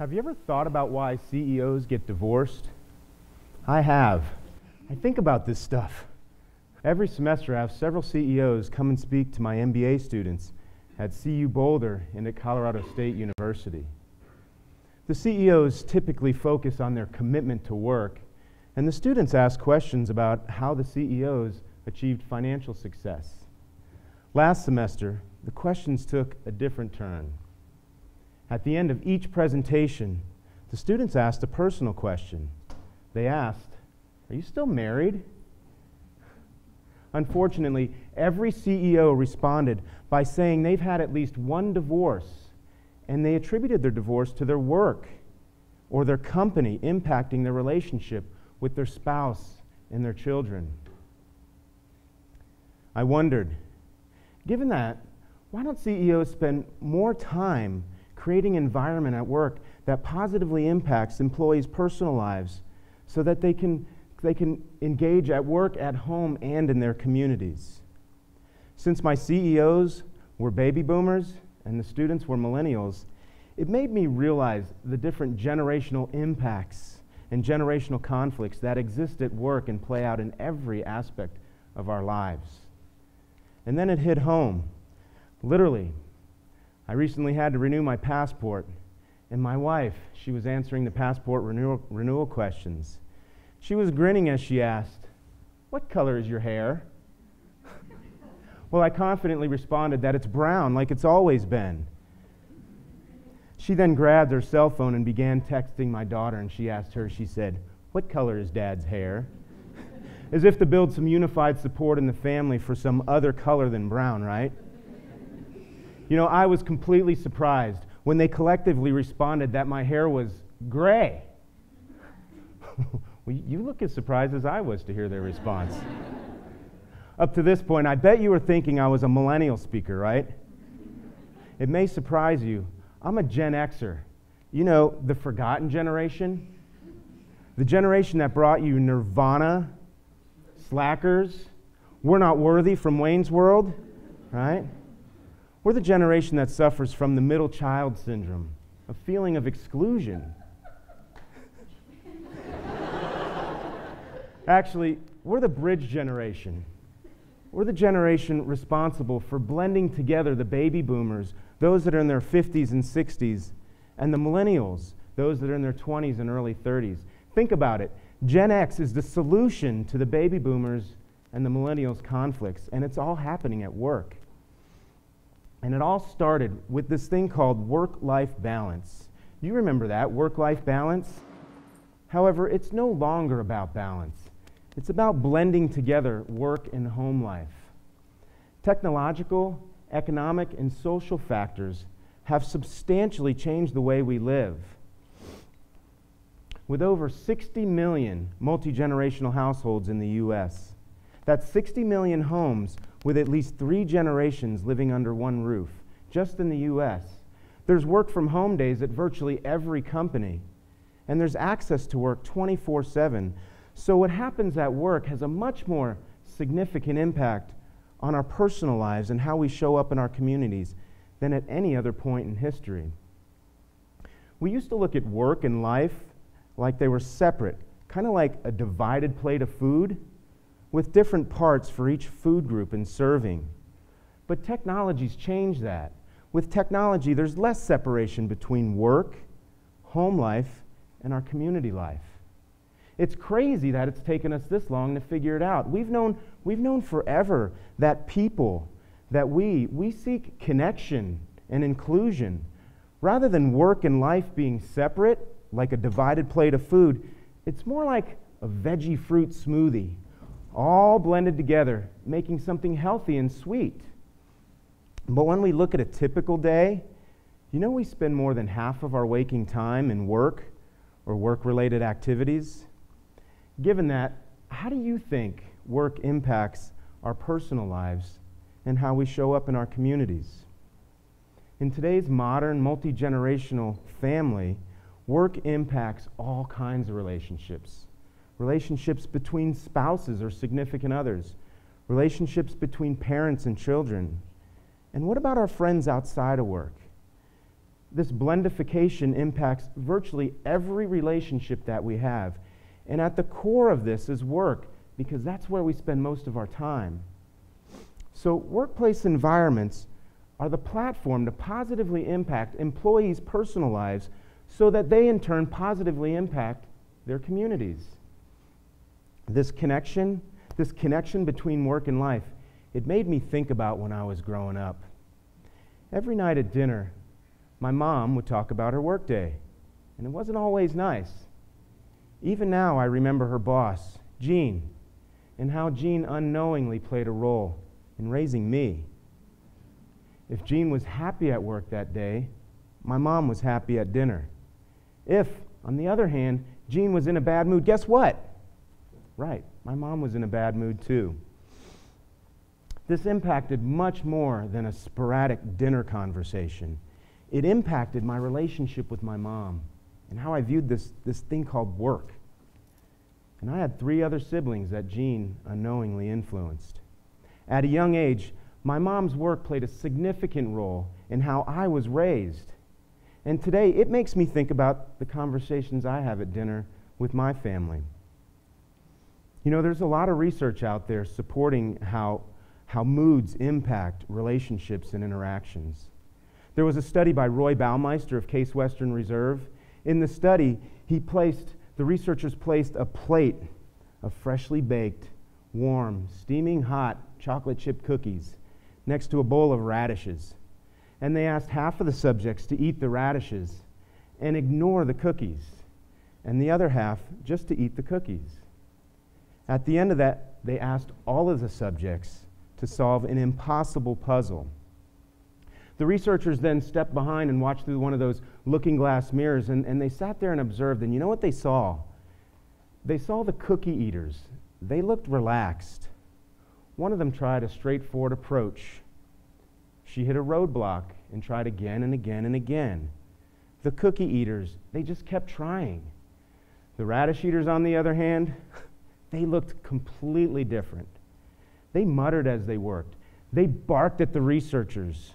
Have you ever thought about why CEOs get divorced? I have. I think about this stuff. Every semester I have several CEOs come and speak to my MBA students at CU Boulder and at Colorado State University. The CEOs typically focus on their commitment to work, and the students ask questions about how the CEOs achieved financial success. Last semester, the questions took a different turn. At the end of each presentation, the students asked a personal question. They asked, "Are you still married?" Unfortunately, every CEO responded by saying they've had at least one divorce, and they attributed their divorce to their work or their company impacting their relationship with their spouse and their children. I wondered, given that, why don't CEOs spend more time creating an environment at work that positively impacts employees' personal lives so that they can engage at work, at home, and in their communities? Since my CEOs were baby boomers and the students were millennials, it made me realize the different generational impacts and generational conflicts that exist at work and play out in every aspect of our lives. And then it hit home. Literally, I recently had to renew my passport, and my wife, she was answering the passport renewal questions. She was grinning as she asked, "What color is your hair?" Well, I confidently responded that it's brown, like it's always been. She then grabbed her cell phone and began texting my daughter, and she asked her, she said, "What color is Dad's hair?" As if to build some unified support in the family for some other color than brown, right? You know, I was completely surprised when they collectively responded that my hair was gray. Well, you look as surprised as I was to hear their response. Up to this point, I bet you were thinking I was a millennial speaker, right? It may surprise you. I'm a Gen Xer. You know, the forgotten generation? The generation that brought you Nirvana, Slackers, We're Not Worthy from Wayne's World, right? We're the generation that suffers from the middle child syndrome, a feeling of exclusion. Actually, we're the bridge generation. We're the generation responsible for blending together the baby boomers, those that are in their 50s and 60s, and the millennials, those that are in their 20s and early 30s. Think about it. Gen X is the solution to the baby boomers and the millennials' conflicts, and it's all happening at work. And it all started with this thing called work-life balance. You remember that, work-life balance? However, it's no longer about balance. It's about blending together work and home life. Technological, economic, and social factors have substantially changed the way we live. With over 60 million multi-generational households in the U.S., that's 60 million homes with at least 3 generations living under one roof, just in the U.S. There's work from home days at virtually every company, and there's access to work 24/7. So what happens at work has a much more significant impact on our personal lives and how we show up in our communities than at any other point in history. We used to look at work and life like they were separate, kind of like a divided plate of food with different parts for each food group and serving. But technology's changed that. With technology, there's less separation between work, home life, and our community life. It's crazy that it's taken us this long to figure it out. We've known forever that people, that we seek connection and inclusion. Rather than work and life being separate, like a divided plate of food, it's more like a veggie fruit smoothie, all blended together, making something healthy and sweet. But when we look at a typical day, you know we spend more than half of our waking time in work or work-related activities. Given that, how do you think work impacts our personal lives and how we show up in our communities? In today's modern, multi-generational family, work impacts all kinds of relationships. Relationships between spouses or significant others, relationships between parents and children. And what about our friends outside of work? This blendification impacts virtually every relationship that we have. And at the core of this is work, because that's where we spend most of our time. So workplace environments are the platform to positively impact employees' personal lives so that they in turn positively impact their communities. This connection between work and life, it made me think about when I was growing up. Every night at dinner, my mom would talk about her workday, and it wasn't always nice. Even now, I remember her boss, Jean, and how Jean unknowingly played a role in raising me. If Jean was happy at work that day, my mom was happy at dinner. If, on the other hand, Jean was in a bad mood, guess what? Right, my mom was in a bad mood too. This impacted much more than a sporadic dinner conversation. It impacted my relationship with my mom and how I viewed this thing called work. And I had 3 other siblings that Jean unknowingly influenced. At a young age, my mom's work played a significant role in how I was raised. And today, it makes me think about the conversations I have at dinner with my family. You know, there's a lot of research out there supporting how moods impact relationships and interactions. There was a study by Roy Baumeister of Case Western Reserve. In the study, the researchers placed a plate of freshly baked, warm, steaming hot chocolate chip cookies next to a bowl of radishes. And they asked half of the subjects to eat the radishes and ignore the cookies, and the other half just to eat the cookies. At the end of that, they asked all of the subjects to solve an impossible puzzle. The researchers then stepped behind and watched through one of those looking glass mirrors, and they sat there and observed, and you know what they saw? They saw the cookie eaters. They looked relaxed. One of them tried a straightforward approach. She hit a roadblock and tried again and again and again. The cookie eaters, they just kept trying. The radish eaters, on the other hand, they looked completely different. They muttered as they worked. They barked at the researchers.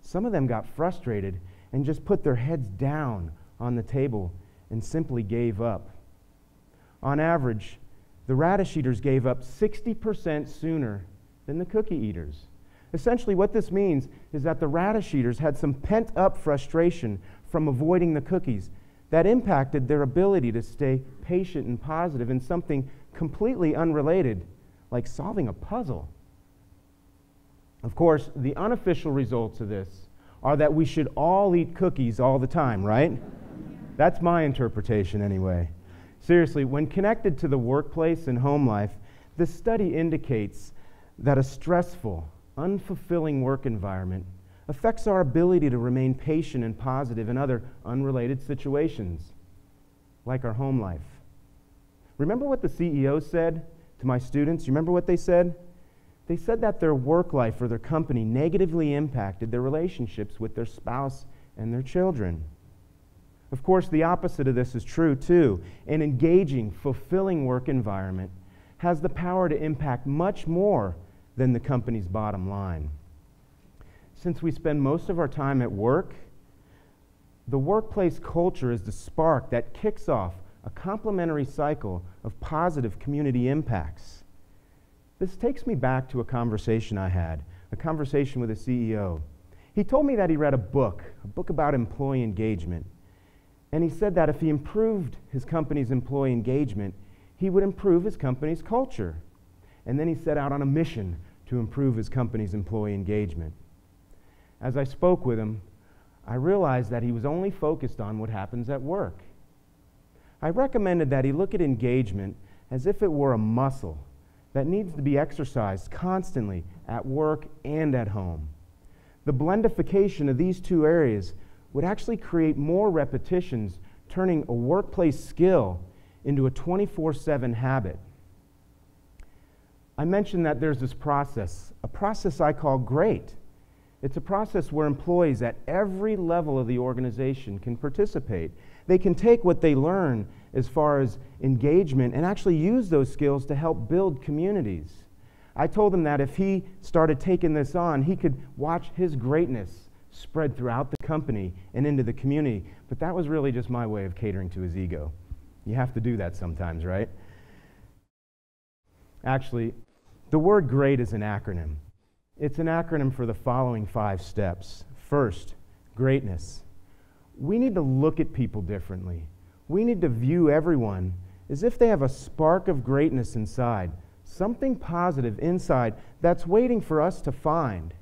Some of them got frustrated and just put their heads down on the table and simply gave up. On average, the radish eaters gave up 60% sooner than the cookie eaters. Essentially, what this means is that the radish eaters had some pent-up frustration from avoiding the cookies that impacted their ability to stay patient and positive in something completely unrelated, like solving a puzzle. Of course, the unofficial results of this are that we should all eat cookies all the time, right? That's my interpretation anyway. Seriously, when connected to the workplace and home life, this study indicates that a stressful, unfulfilling work environment affects our ability to remain patient and positive in other unrelated situations, like our home life. Remember what the CEO said to my students? You remember what they said? They said that their work life or their company negatively impacted their relationships with their spouse and their children. Of course, the opposite of this is true too. An engaging, fulfilling work environment has the power to impact much more than the company's bottom line. Since we spend most of our time at work, the workplace culture is the spark that kicks off a complementary cycle of positive community impacts. This takes me back to a conversation I had, a conversation with a CEO. He told me that he read a book about employee engagement. And he said that if he improved his company's employee engagement, he would improve his company's culture. And then he set out on a mission to improve his company's employee engagement. As I spoke with him, I realized that he was only focused on what happens at work. I recommended that he look at engagement as if it were a muscle that needs to be exercised constantly at work and at home. The blendification of these two areas would actually create more repetitions, turning a workplace skill into a 24/7 habit. I mentioned that there's this process, a process I call GREAT. It's a process where employees at every level of the organization can participate. They can take what they learn as far as engagement and actually use those skills to help build communities. I told him that if he started taking this on, he could watch his greatness spread throughout the company and into the community. But that was really just my way of catering to his ego. You have to do that sometimes, right? Actually, the word GREAT is an acronym. It's an acronym for the following 5 steps. First, greatness. We need to look at people differently. We need to view everyone as if they have a spark of greatness inside, something positive inside that's waiting for us to find.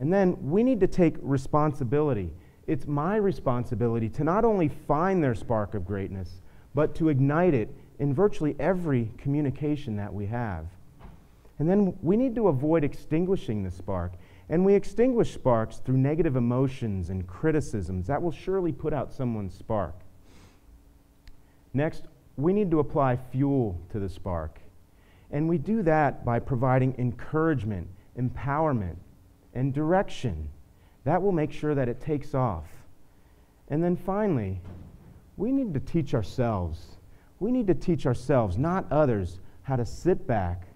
And then we need to take responsibility. It's my responsibility to not only find their spark of greatness, but to ignite it in virtually every communication that we have. And then we need to avoid extinguishing the spark. And we extinguish sparks through negative emotions and criticisms. That will surely put out someone's spark. Next, we need to apply fuel to the spark. And we do that by providing encouragement, empowerment, and direction. That will make sure that it takes off. And then finally, we need to teach ourselves. We need to teach ourselves, not others, how to sit back,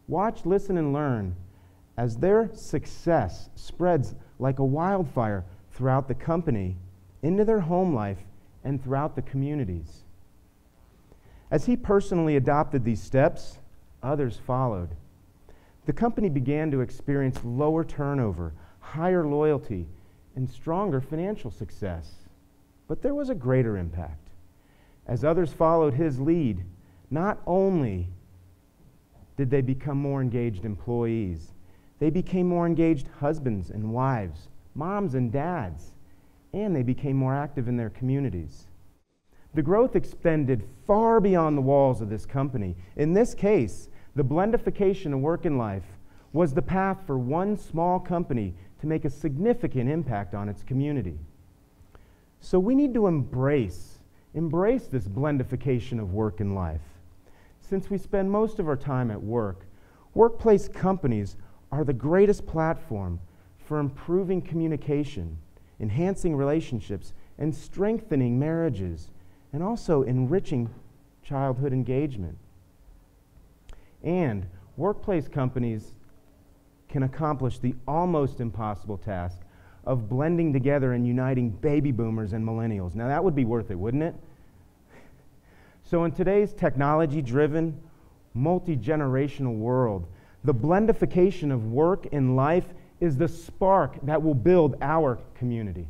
watch, listen, and learn as their success spreads like a wildfire throughout the company, into their home life, and throughout the communities. As he personally adopted these steps, others followed. The company began to experience lower turnover, higher loyalty, and stronger financial success. But there was a greater impact. As others followed his lead, not only did they become more engaged employees, they became more engaged husbands and wives, moms and dads, and they became more active in their communities. The growth extended far beyond the walls of this company. In this case, the blendification of work and life was the path for one small company to make a significant impact on its community. So we need to embrace this blendification of work and life. Since we spend most of our time at work, workplace companies are the greatest platform for improving communication, enhancing relationships, and strengthening marriages, and also enriching childhood engagement. And workplace companies can accomplish the almost impossible task of blending together and uniting baby boomers and millennials. Now that would be worth it, wouldn't it? So in today's technology-driven, multi-generational world, the blendification of work and life is the spark that will build our community.